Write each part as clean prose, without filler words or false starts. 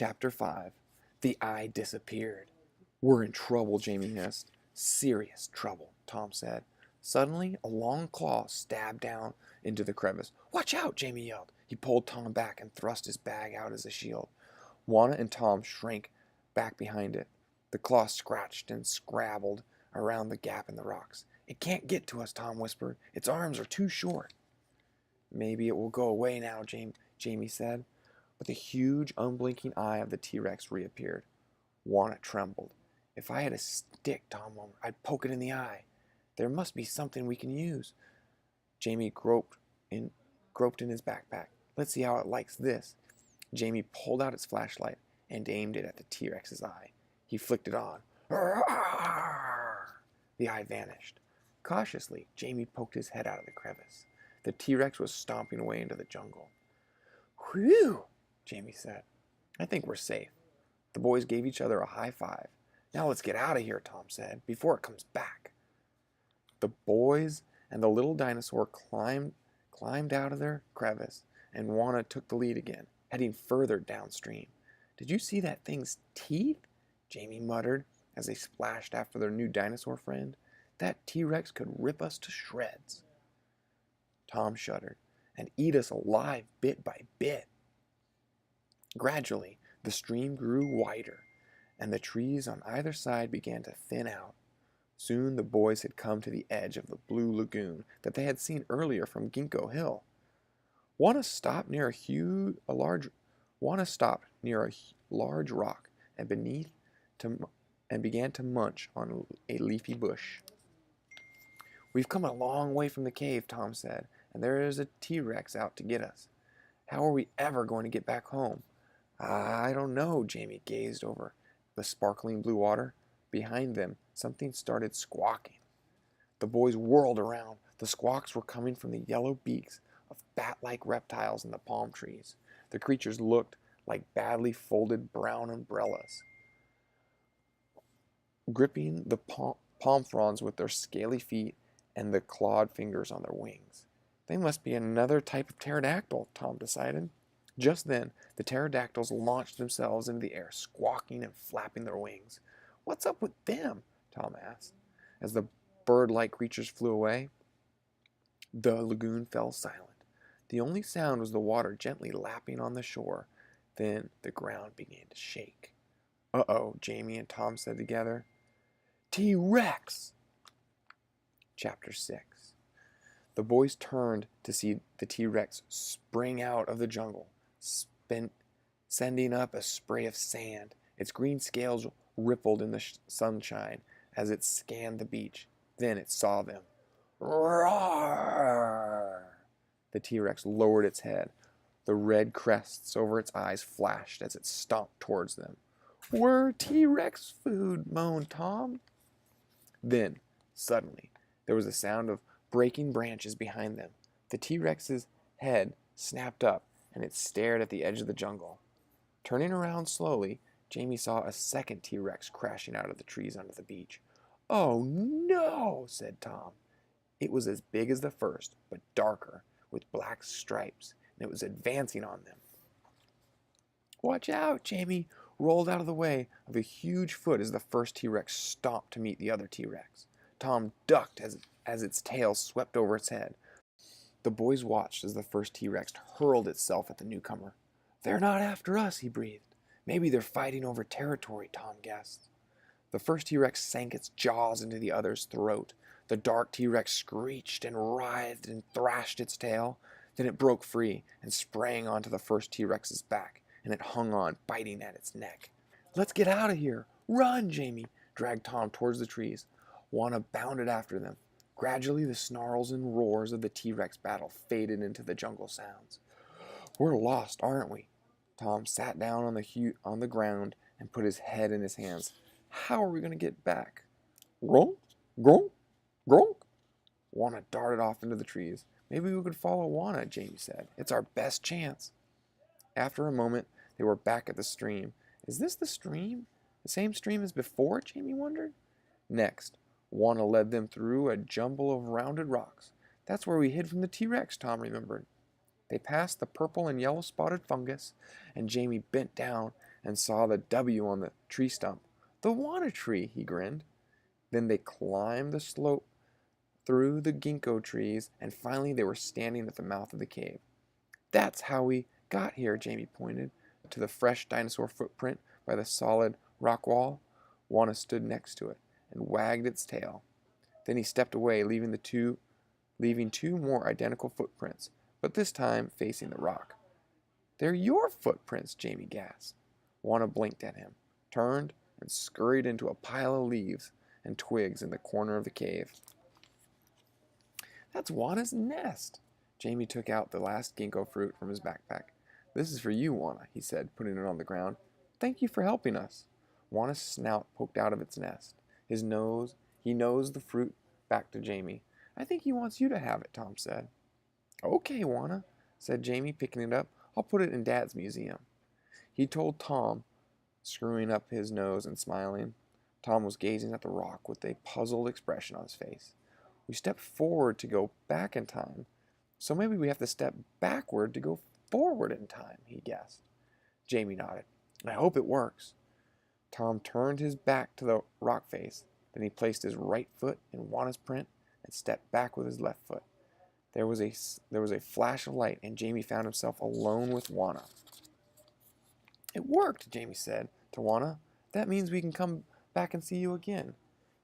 Chapter 5. The eye disappeared. "We're in trouble," Jamie hissed. "Serious trouble," Tom said. Suddenly, a long claw stabbed down into the crevice. "Watch out!" Jamie yelled. He pulled Tom back and thrust his bag out as a shield. Juana and Tom shrank back behind it. The claw scratched and scrabbled around the gap in the rocks. "It can't get to us," Tom whispered. "Its arms are too short." "Maybe it will go away now," Jamie said. But the huge, unblinking eye of the T-Rex reappeared. Juana trembled. "If I had a stick," Tom murmured, "I'd poke it in the eye. There must be something we can use." Jamie groped in his backpack. "Let's see how it likes this." Jamie pulled out its flashlight and aimed it at the T-Rex's eye. He flicked it on. The eye vanished. Cautiously, Jamie poked his head out of the crevice. The T-Rex was stomping away into the jungle. "Whew," Jamie said. "I think we're safe." The boys gave each other a high five. "Now let's get out of here," Tom said, "before it comes back." The boys and the little dinosaur climbed out of their crevice, and Juana took the lead again, heading further downstream. "Did you see that thing's teeth?" Jamie muttered as they splashed after their new dinosaur friend. "That T-Rex could rip us to shreds." Tom shuddered. "And eat us alive bit by bit." Gradually, the stream grew wider, and the trees on either side began to thin out. Soon the boys had come to the edge of the blue lagoon that they had seen earlier from Ginkgo Hill. Juana stopped near a large rock and began to munch on a leafy bush. "We've come a long way from the cave," Tom said, "and there is a T-Rex out to get us. How are we ever going to get back home?" "I don't know." Jamie gazed over the sparkling blue water. Behind them, something started squawking. The boys whirled around. The squawks were coming from the yellow beaks of bat-like reptiles in the palm trees. The creatures looked like badly folded brown umbrellas, gripping the palm fronds with their scaly feet and the clawed fingers on their wings. "They must be another type of pterodactyl," Tom decided. Just then, the pterodactyls launched themselves into the air, squawking and flapping their wings. "What's up with them?" Tom asked. As the bird-like creatures flew away, the lagoon fell silent. The only sound was the water gently lapping on the shore. Then the ground began to shake. "Uh-oh," Jamie and Tom said together. "T-Rex!" Chapter 6. The boys turned to see the T-Rex spring out of the jungle, sending up a spray of sand. Its green scales rippled in the sunshine as it scanned the beach. Then it saw them. "Roar!" The T-Rex lowered its head. The red crests over its eyes flashed as it stomped towards them. "We're T-Rex food," moaned Tom. Then, suddenly, there was a sound of breaking branches behind them. The T-Rex's head snapped up, and it stared at the edge of the jungle. Turning around slowly, Jamie saw a second T-Rex crashing out of the trees onto the beach. "Oh no," said Tom. It was as big as the first, but darker, with black stripes, and it was advancing on them. "Watch out!" Jamie rolled out of the way of a huge foot as the first T-Rex stomped to meet the other T-Rex. Tom ducked as its tail swept over its head. The boys watched as the first T-Rex hurled itself at the newcomer. "They're not after us," he breathed. "Maybe they're fighting over territory," Tom guessed. The first T-Rex sank its jaws into the other's throat. The dark T-Rex screeched and writhed and thrashed its tail. Then it broke free and sprang onto the first T-Rex's back, and it hung on, biting at its neck. "Let's get out of here! Run!" Jamie dragged Tom towards the trees. Juana bounded after them. Gradually, the snarls and roars of the T-Rex battle faded into the jungle sounds. "We're lost, aren't we?" Tom sat down on the ground and put his head in his hands. "How are we going to get back?" "Gronk, gronk, gronk." Juana darted off into the trees. "Maybe we could follow Juana," Jamie said. "It's our best chance." After a moment, they were back at the stream. "Is this the stream? The same stream as before?" Jamie wondered. Next, Juana led them through a jumble of rounded rocks. "That's where we hid from the T-Rex," Tom remembered. They passed the purple and yellow spotted fungus, and Jamie bent down and saw the W on the tree stump. "The Wanna Tree," he grinned. Then they climbed the slope through the ginkgo trees, and finally they were standing at the mouth of the cave. "That's how we got here," Jamie pointed to the fresh dinosaur footprint by the solid rock wall. Juana stood next to it and wagged its tail. Then he stepped away, leaving two more identical footprints, but this time facing the rock. "They're your footprints," Jamie gasped. Juana blinked at him, turned, and scurried into a pile of leaves and twigs in the corner of the cave. "That's Juana's nest." Jamie took out the last ginkgo fruit from his backpack. "This is for you, Juana," he said, putting it on the ground. "Thank you for helping us." Juana's snout poked out of its nest. He nosed the fruit back to Jamie. "I think he wants you to have it," Tom said. "Okay, Juana," said Jamie, picking it up. "I'll put it in Dad's museum." He told Tom, screwing up his nose and smiling. Tom was gazing at the rock with a puzzled expression on his face. "We stepped forward to go back in time, so maybe we have to step backward to go forward in time," he guessed. Jamie nodded. "I hope it works." Tom turned his back to the rock face. Then he placed his right foot in Juana's print and stepped back with his left foot. There was a flash of light, and Jamie found himself alone with Juana. "It worked," Jamie said to Juana. "That means we can come back and see you again."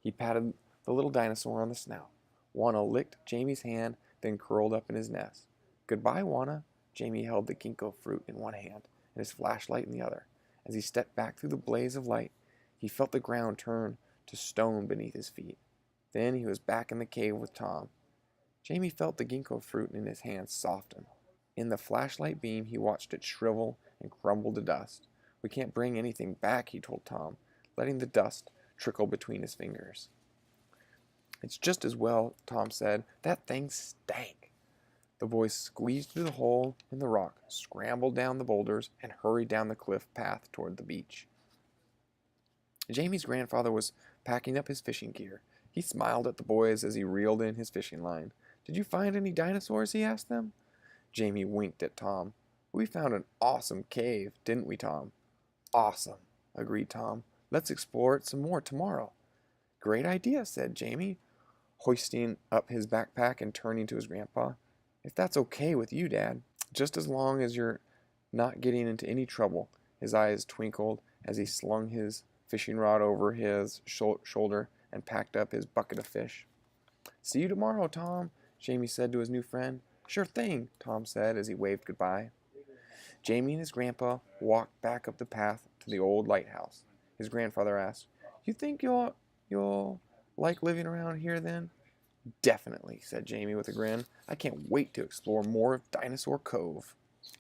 He patted the little dinosaur on the snout. Juana licked Jamie's hand, then curled up in his nest. "Goodbye, Juana." Jamie held the ginkgo fruit in one hand and his flashlight in the other. As he stepped back through the blaze of light, he felt the ground turn to stone beneath his feet. Then he was back in the cave with Tom. Jamie felt the ginkgo fruit in his hands soften. In the flashlight beam, he watched it shrivel and crumble to dust. "We can't bring anything back," he told Tom, letting the dust trickle between his fingers. "It's just as well," Tom said. "That thing stank." The boys squeezed through the hole in the rock, scrambled down the boulders, and hurried down the cliff path toward the beach. Jamie's grandfather was packing up his fishing gear. He smiled at the boys as he reeled in his fishing line. "Did you find any dinosaurs?" he asked them. Jamie winked at Tom. "We found an awesome cave, didn't we, Tom?" "Awesome," agreed Tom. "Let's explore it some more tomorrow." "Great idea," said Jamie, hoisting up his backpack and turning to his grandpa. "If that's okay with you, Dad. Just as long as you're not getting into any trouble." His eyes twinkled as he slung his fishing rod over his shoulder and packed up his bucket of fish. "See you tomorrow, Tom," Jamie said to his new friend. "Sure thing," Tom said as he waved goodbye. Jamie and his grandpa walked back up the path to the old lighthouse. His grandfather asked, "You think you'll like living around here then?" "Definitely," said Jamie with a grin. "I can't wait to explore more of Dinosaur Cove."